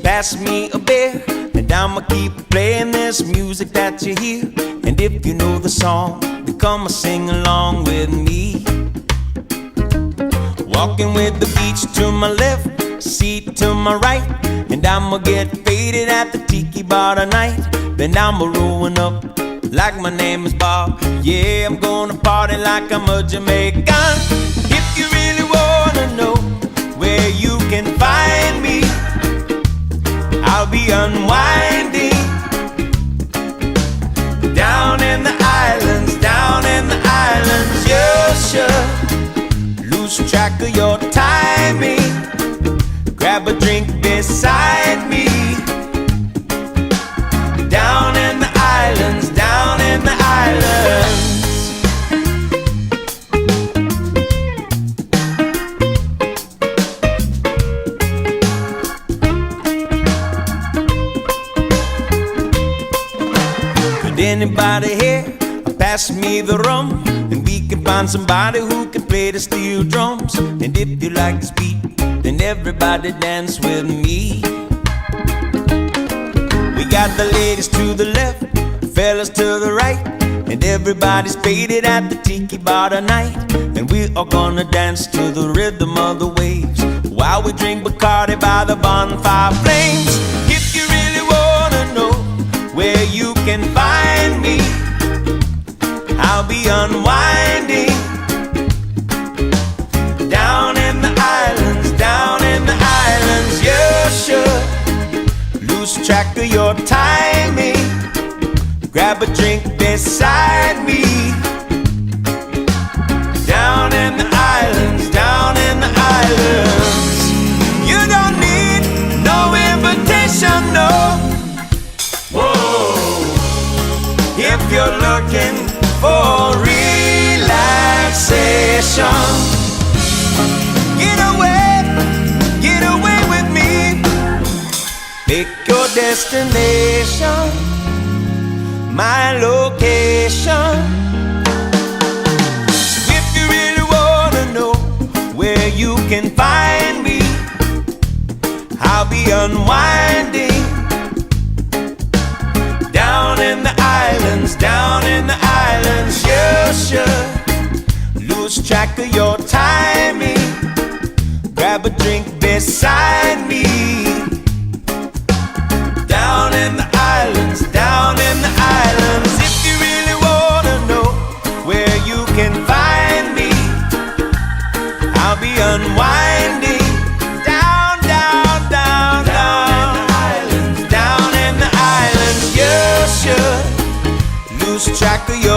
pass me a beer, and I'ma keep playing this music that you hear. And if you know the song, then come and sing along with me. Walking with the beach to my left, seat to my right, and I'ma get faded at the tiki bar tonight. Then I'ma rolling up like my name is Bob. Yeah, I'm gonna party like I'm a Jamaican. If you really wanna know where you can find me, I'll be unwinding down in the islands, down in the islands. You should lose track of your timing. Grab a drink beside me. Down in the islands, down in the islands. Could anybody here pass me the rum? And we can find somebody who can play the steel drums. And if you like this beat, then everybody dance with me. We got the ladies to the left, fellas to the right, and everybody's faded at the tiki bar tonight. And we are gonna dance to the rhythm of the waves while we drink Bacardi by the bonfire flames. If you really wanna know where you can find me, I'll be unwinding down in the islands, down in the islands. You should lose track of your timing. Grab a drink beside me. Down in the islands, down in the islands. You don't need no invitation, no. Whoa. If you're looking for relaxation, get away with me. Pick your destination, my location. So if you really wanna know where you can find me, I'll be unwinding down in the islands, down in the islands. You should lose track of your timing. Grab a drink beside me. Down in the islands, down in the islands. If you really wanna know where you can find me, I'll be unwinding down, down, down, down, down in the islands. You should lose track of your